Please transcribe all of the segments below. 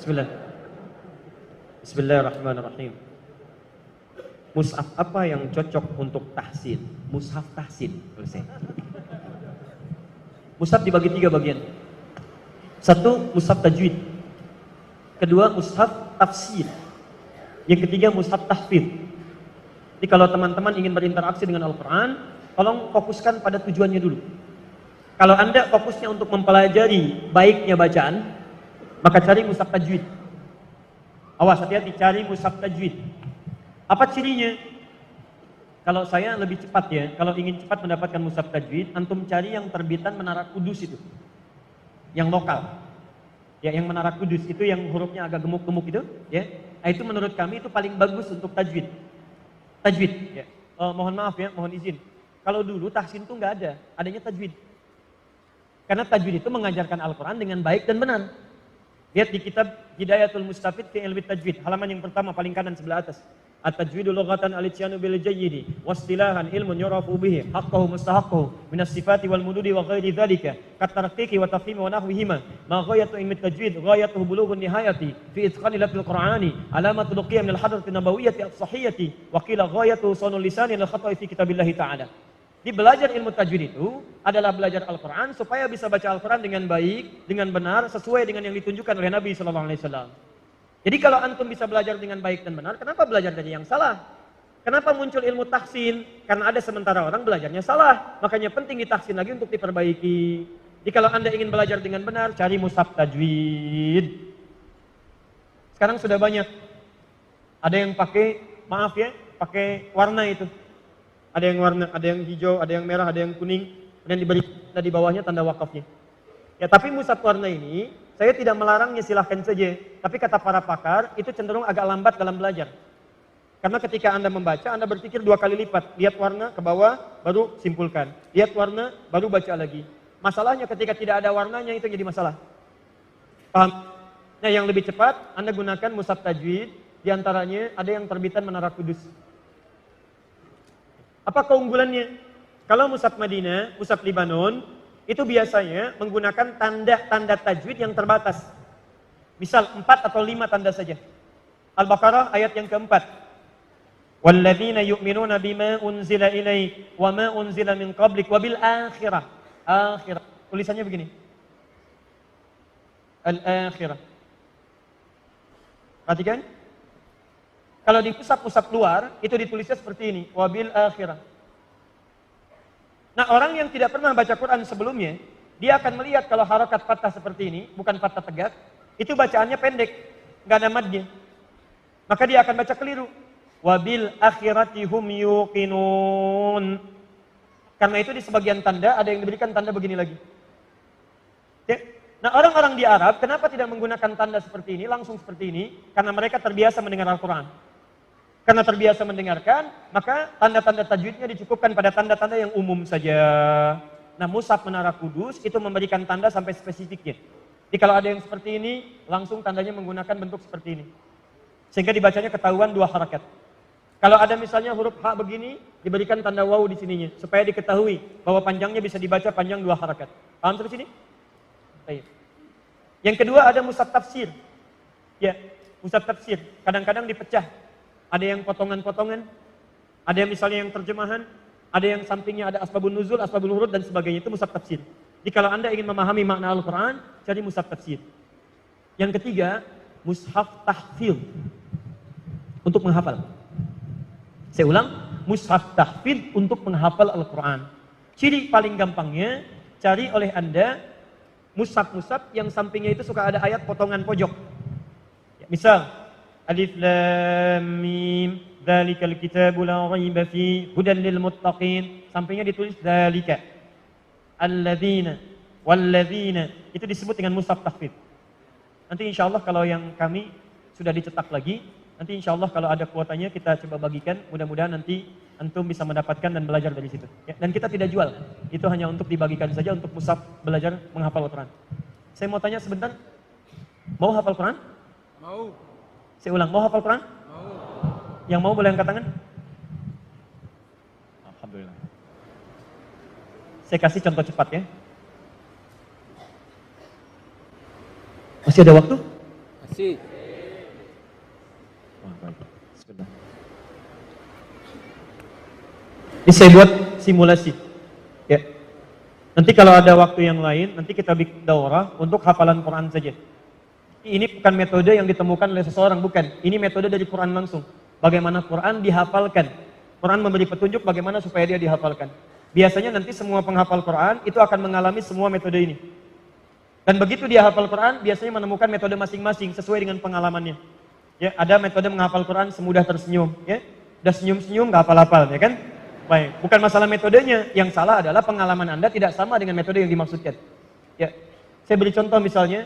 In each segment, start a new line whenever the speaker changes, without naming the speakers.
Bismillah. Bismillahirrahmanirrahim. Mushaf apa yang cocok untuk tahsin? Mushaf tahsin. Mushaf dibagi 3 bagian. 1, mushaf tajwid. Kedua, mushaf tafsir. Yang ketiga, mushaf tahfidz. Jadi kalau teman-teman ingin berinteraksi dengan Al-Quran, tolong fokuskan pada tujuannya dulu. Kalau Anda fokusnya untuk mempelajari baiknya bacaan, maka cari mushaf tajwid. Awas, hati-hati, cari mushaf tajwid. Apa cirinya? Kalau saya lebih cepat ya, kalau ingin cepat mendapatkan mushaf tajwid, antum cari yang terbitan Menara Kudus itu. Yang lokal. Ya, yang Menara Kudus itu yang hurufnya agak gemuk-gemuk itu, ya. Nah, itu menurut kami itu paling bagus untuk tajwid. Tajwid, ya. Mohon maaf ya, mohon izin. Kalau dulu tahsin itu nggak ada, adanya tajwid. Karena tajwid itu mengajarkan Al-Quran dengan baik dan benar. Lihat di kitab Hidayatul Mustafid fi Ilmi Tajwid, halaman yang pertama paling kanan sebelah atas. At-tajwidu lughatan al-ityanu bil jayyidi wastilahan ilmun yurafu bihi haqqahu mustahaqqahu minas sifati wal mududi wa ghairi dzalika katarqiqi wa tafhimi wa nahwihima ma ghayatu ilmi tajwid ghayatuhu bulughun nihayati fi itqani lafzil qur'ani alamatul qiyam lil hadrati nabawiyyati as-sahihati wa qila ghayatuhu sanul lisani lil khata'i fi kitabillahi ta'ala. Di belajar ilmu tajwid itu adalah belajar Al-Quran supaya bisa baca Al-Quran dengan baik, dengan benar, sesuai dengan yang ditunjukkan oleh Nabi SAW. Jadi kalau antum bisa belajar dengan baik dan benar, kenapa belajar dari yang salah? Kenapa muncul ilmu tahsin? Karena ada sementara orang belajarnya salah, makanya penting ditahsin lagi untuk diperbaiki. Jadi kalau Anda ingin belajar dengan benar, cari mushaf tajwid. Sekarang sudah banyak. Ada yang pakai, maaf ya, pakai warna itu. Ada yang warna, ada yang hijau, ada yang merah, ada yang kuning, dan diberi di bawahnya tanda wakafnya. Ya, tapi mushaf warna ini, saya tidak melarangnya, silahkan saja. Tapi kata para pakar, itu cenderung agak lambat dalam belajar. Karena ketika Anda membaca, Anda berpikir 2 kali lipat. Lihat warna ke bawah, baru simpulkan. Lihat warna, baru baca lagi. Masalahnya ketika tidak ada warnanya, itu jadi masalah. Paham? Nah, yang lebih cepat, Anda gunakan mushaf tajwid. Di antaranya ada yang terbitan Menara Kudus. Apa keunggulannya? Kalau mushaf Madinah, mushaf Libanon, itu biasanya menggunakan tanda-tanda tajwid yang terbatas. Misal 4 atau 5 tanda saja. Al-Baqarah ayat yang keempat. Walladzina yu'minuna bima unzila ilaik wa ma unzila min qablik wa bil akhirah. Akhirah. Tulisannya begini. Al-akhirah. Perhatikan. Kalau di pusat-pusat luar, itu ditulisnya seperti ini. Wa bil akhirah. Nah, orang yang tidak pernah baca Quran sebelumnya, dia akan melihat kalau harakat fathah seperti ini, bukan fathah tegak, itu bacaannya pendek, nggak ada madnya. Maka dia akan baca keliru. Wabil akhirati hum yuqinun. Karena itu di sebagian tanda ada yang diberikan tanda begini lagi. Ya. Nah, orang-orang di Arab kenapa tidak menggunakan tanda seperti ini, langsung seperti ini? Karena mereka terbiasa mendengar Al-Quran. Karena terbiasa mendengarkan, maka tanda-tanda tajwidnya dicukupkan pada tanda-tanda yang umum saja. Nah, mushaf Menara Kudus itu memberikan tanda sampai spesifiknya. Jadi kalau ada yang seperti ini, langsung tandanya menggunakan bentuk seperti ini. Sehingga dibacanya ketahuan 2 harakat. Kalau ada misalnya huruf H begini, diberikan tanda waw di sininya. Supaya diketahui bahwa panjangnya bisa dibaca panjang 2 harakat. Paham sampai sini? Baik. Yang kedua ada mushaf tafsir. Ya, mushaf tafsir. Kadang-kadang dipecah. Ada yang potongan-potongan, ada yang misalnya yang terjemahan, ada yang sampingnya ada asbabun nuzul, asbabul huruf dan sebagainya, itu mushaf tafsir. Jadi kalau Anda ingin memahami makna Al-Quran, cari mushaf tafsir. Yang ketiga, mushaf tahfidz untuk menghafal. Saya ulang, mushaf tahfidz untuk menghafal Al-Quran. Ciri paling gampangnya, cari oleh Anda mushaf-mushaf yang sampingnya itu suka ada ayat potongan pojok. Ya, misal, Alif Lam Mim, dzalikal kitabu la raiba fi hudan lil muttaqin. Sampingnya ditulis dzalika. Alladzina walladzina, itu disebut dengan mushaf tahfidz. Nanti insyaallah kalau yang kami sudah dicetak lagi, nanti insyaallah kalau ada kuotanya kita coba bagikan, mudah-mudahan nanti antum bisa mendapatkan dan belajar dari situ. Ya, dan kita tidak jual. Itu hanya untuk dibagikan saja untuk mushaf belajar menghafal Al-Quran. Saya mau tanya sebentar. Mau hafal Quran? Mau. Saya ulang, mau hafal Quran? Mau. Yang mau boleh angkat tangan? Alhamdulillah. Saya kasih contoh cepat ya. Masih ada waktu?
Si.
Sebentar. Ini saya buat simulasi. Ya. Nanti kalau ada waktu yang lain, nanti kita bikin daurah untuk hafalan Quran saja. Ini bukan metode yang ditemukan oleh seseorang, bukan. Ini metode dari Quran langsung. Bagaimana Quran dihafalkan. Quran memberi petunjuk bagaimana supaya dia dihafalkan. Biasanya nanti semua penghafal Quran itu akan mengalami semua metode ini. Dan begitu dia hafal Quran, biasanya menemukan metode masing-masing sesuai dengan pengalamannya. Ya, ada metode menghafal Quran semudah tersenyum, ya. Udah senyum-senyum nggak hafal-hafal, ya kan? Baik, bukan masalah metodenya, yang salah adalah pengalaman Anda tidak sama dengan metode yang dimaksudkan. Ya. Saya beri contoh misalnya,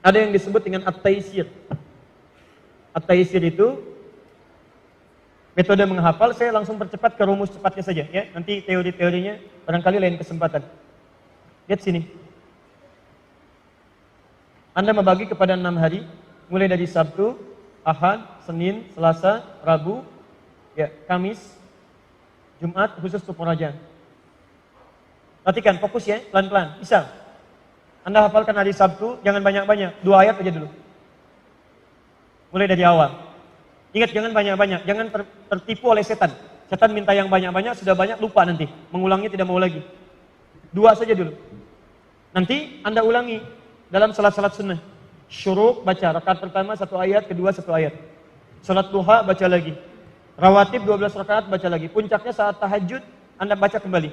ada yang disebut dengan at-taisir. At-taisir itu metode menghafal, saya langsung percepat ke rumus cepatnya saja, ya. Nanti teori-teorinya barangkali lain kesempatan. Lihat sini. Anda membagi kepada 6 hari, mulai dari Sabtu, Ahad, Senin, Selasa, Rabu, ya, Kamis, Jumat, khusus untuk pengajian. Perhatikan, fokus ya, pelan-pelan. Bisa. Anda hafalkan hari Sabtu, jangan banyak-banyak, 2 ayat aja dulu. Mulai dari awal. Ingat, jangan banyak-banyak, jangan tertipu oleh setan. Setan minta yang banyak-banyak, sudah banyak, lupa nanti. Mengulangnya tidak mau lagi. 2 saja dulu. Nanti Anda ulangi dalam salat-salat sunnah. Syuruk, baca. Rakaat pertama 1 ayat, kedua 1 ayat. Salat duha, baca lagi. Rawatib 12 rakaat, baca lagi. Puncaknya saat tahajud, Anda baca kembali.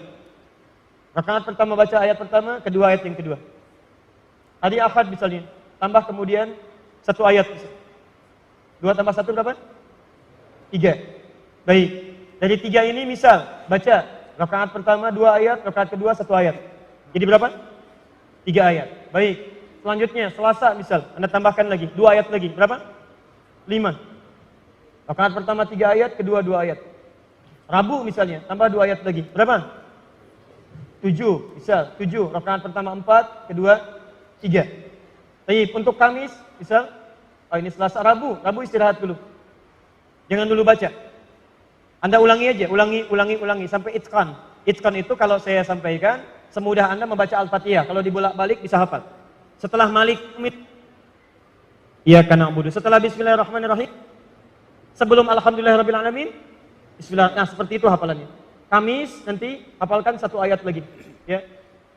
Rakaat pertama baca ayat pertama, kedua ayat yang kedua. Hari Ahad misalnya, tambah kemudian 1 ayat. 2 tambah 1 berapa? 3. Baik. Dari 3 ini misal, baca. Rakaat pertama 2 ayat, rakaat kedua 1 ayat. Jadi berapa? 3 ayat. Baik. Selanjutnya, Selasa misal, Anda tambahkan lagi, 2 ayat lagi. Berapa? 5. Rakaat pertama 3 ayat, kedua 2 ayat. Rabu misalnya, tambah 2 ayat lagi. Berapa? 7. Misal, 7. Rakaat pertama 4, kedua 3. Baik, untuk Kamis, misal, ini Selasa, Rabu istirahat dulu. Jangan dulu baca. Anda ulangi aja, ulangi sampai itqan. Itqan itu kalau saya sampaikan, semudah Anda membaca Al-Fatihah. Kalau dibolak-balik bisa hafal. Setelah Malik, Iyyaka na'budu. Setelah Bismillahirrahmanirrahim. Sebelum Alhamdulillahirabbil alamin. Bismillah. Nah, seperti itu hafalannya. Kamis nanti hafalkan 1 ayat lagi. Ya.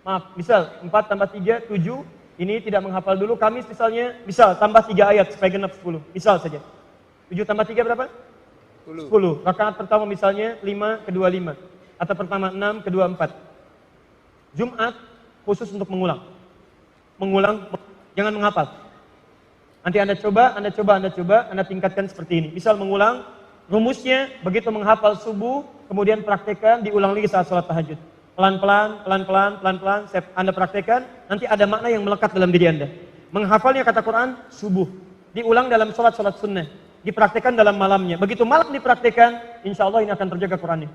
Maaf, misal 4 tambah 3 7. Ini tidak menghafal dulu. Kamis misalnya, misal tambah 3 ayat supaya genap 10. Misal saja. 7 tambah 3 berapa? 10. Rakaat pertama misalnya 5, kedua 5. Atau pertama 6, kedua 4. Jumat khusus untuk mengulang. Jangan menghafal. Nanti Anda coba, Anda tingkatkan seperti ini. Misal mengulang, rumusnya begitu menghafal subuh, kemudian praktekkan, diulang lagi saat sholat tahajud. Pelan-pelan, Anda praktekkan, nanti ada makna yang melekat dalam diri Anda. Menghafalnya kata Quran, subuh. Diulang dalam sholat sunnah. Dipraktekkan dalam malamnya. Begitu malam dipraktekkan, insya Allah ini akan terjaga Qurannya.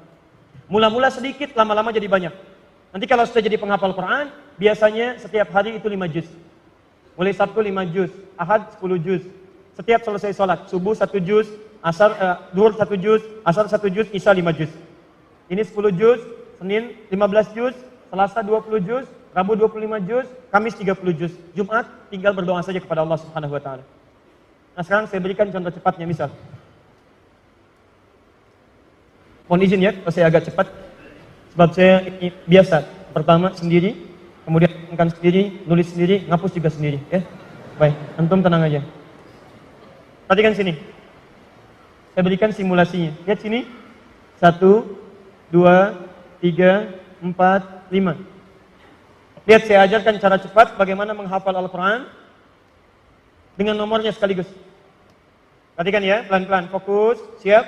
Mula-mula sedikit, lama-lama jadi banyak. Nanti kalau sudah jadi penghafal Quran, biasanya setiap hari itu 5 juz. Mulai Sabtu 5 juz, Ahad 10 juz. Setiap selesai sholat, subuh 1 juz, duhur 1 juz, asar 1 juz, isya 5 juz. Ini 10 juz, Senin 15 juz, Selasa 20 juz, Rabu 25 juz, Kamis 30 juz. Jumat tinggal berdoa saja kepada Allah Subhanahu wa taala. Nah, sekarang saya berikan contoh cepatnya misal. Mohon izin ya, kalau saya agak cepat. Sebab saya ini biasa. Pertama sendiri, kemudian angkat sendiri, nulis sendiri, ngapus juga sendiri, ya. Baik, antum tenang aja. Perhatikan sini. Saya berikan simulasinya. Lihat sini. 1, 2, 3, 4, 5. Lihat, saya ajarkan cara cepat bagaimana menghafal Al-Quran dengan nomornya sekaligus. Perhatikan ya, pelan-pelan, fokus, siap.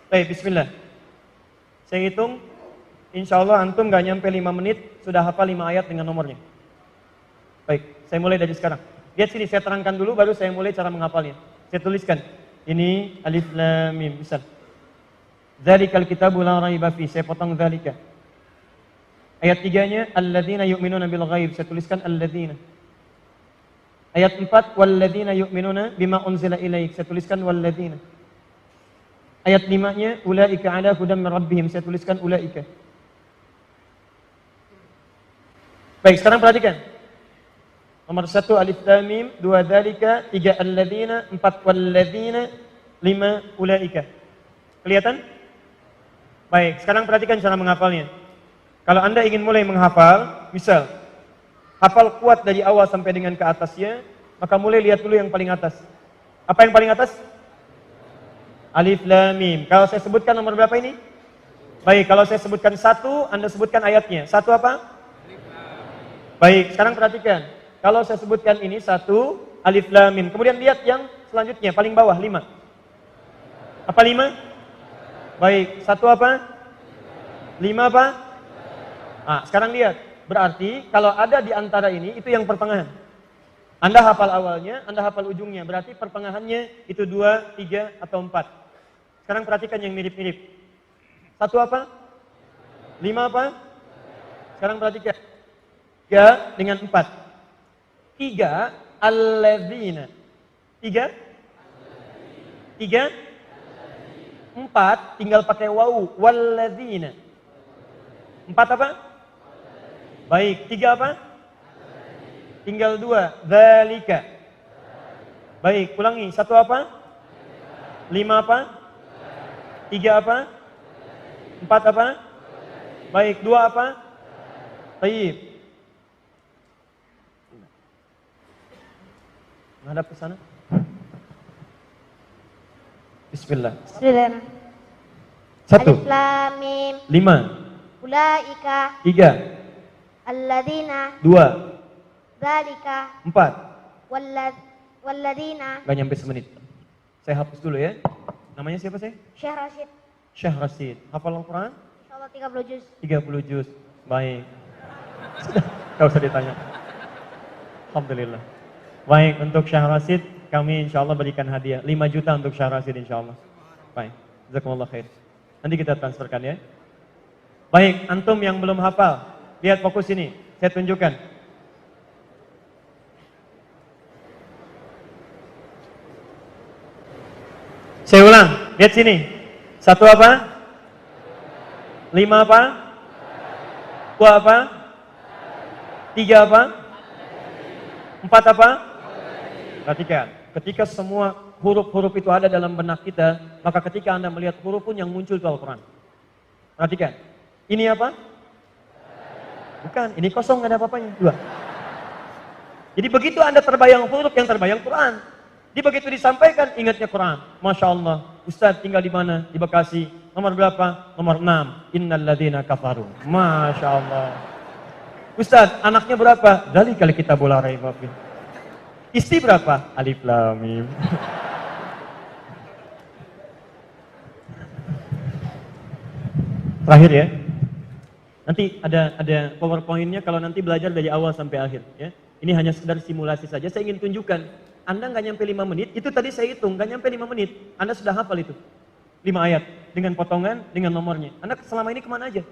Baik, bismillah. Saya hitung, insya Allah antum gak nyampe 5 menit, sudah hafal 5 ayat dengan nomornya. Baik, saya mulai dari sekarang. Lihat sini, saya terangkan dulu, baru saya mulai cara menghafalnya. Saya tuliskan, ini alif lam mim, misal. Dzalikal kitabu la raiba fi, saya potong dzalika. Ayat 3-nya, alladzina yu'minuna bil ghaib, saya tuliskan alladzina. Ayat 4, walladzina yu'minuna bima unzila ilaik, saya tuliskan walladzina. Ayat 5-nya, ulaika ala hudam min rabbihim, saya tuliskan ulaika. Baik, sekarang perhatikan. Nomor 1 alif lam mim, 2 dzalika, 3 alladzina, 4 walladzina, 5 ulaika. Kelihatan? Baik, sekarang perhatikan cara menghafalnya. Kalau Anda ingin mulai menghafal, misal hafal kuat dari awal sampai dengan ke atasnya, maka mulai lihat dulu yang paling atas. Apa yang paling atas? Alif lam mim. Kalau saya sebutkan nomor berapa ini? Baik, kalau saya sebutkan 1, Anda sebutkan ayatnya. 1 apa? Baik, sekarang perhatikan. Kalau saya sebutkan ini 1, alif lam mim. Kemudian lihat yang selanjutnya, paling bawah 5. Apa 5? Baik, 1 apa? 5 apa? Nah, sekarang lihat. Berarti kalau ada di antara ini, itu yang pertengahan. Anda hafal awalnya, Anda hafal ujungnya. Berarti pertengahannya itu 2, 3, atau 4. Sekarang perhatikan yang mirip-mirip. 1 apa? 5 apa? Sekarang perhatikan. 3 dengan 4. 3, alladzina. 3? 3? 4, tinggal pakai wawu. Walladzina. 4 apa? Baik, 3 apa? Tinggal 2, dzalika. Baik, ulangi. 1 apa? 5 apa? 3 apa? 4 apa? Baik, 2 apa? Baik. Menghadap ke sana. Bismillah.
Bismillah.
1.
Alif lam mim.
5.
Ulaika.
3.
Alladzina.
2.
Dzalika.
4.
Walladzina.
Gak nyampe semenit. Saya hapus dulu ya. Namanya siapa saya?
Syekh Rashid.
Syekh Rashid. Hafal Al-Quran?
Insyaallah 30 juz.
30 juz. Baik. Sudah, gak usah ditanya. Alhamdulillah. Baik, untuk Syekh Rashid kami insyaallah berikan hadiah 5 juta untuk Syekh Rashid insyaallah. Baik, jazakumullah khair. Nanti kita transferkan ya. Baik, antum yang belum hafal, lihat fokus ini. Saya tunjukkan. Saya ulang, lihat sini. 1 apa? 5 apa? 2 apa? 3 apa? 4 apa? Perhatikan, ketika semua huruf-huruf itu ada dalam benak kita, maka ketika Anda melihat huruf pun yang muncul itu Al-Quran. Perhatikan, ini apa? Bukan, ini kosong, nggak ada apa-apanya. 2. Jadi begitu Anda terbayang huruf, yang terbayang Quran. Jadi begitu disampaikan, ingatnya Quran. Masya Allah, Ustaz tinggal di mana? Di Bekasi. Nomor berapa? Nomor 6. Innal ladzina kafaru. Masya Allah. Ustaz, anaknya berapa? Dari kali kita bola raibafin. Istri berapa? Alif lam mim. Terakhir ya. Nanti ada PowerPoint-nya kalau nanti belajar dari awal sampai akhir ya. Ini hanya sekedar simulasi saja. Saya ingin tunjukkan. Anda nggak nyampe 5 menit, itu tadi saya hitung, nggak nyampe 5 menit. Anda sudah hafal itu. 5 ayat dengan potongan, dengan nomornya. Anda selama ini kemana aja?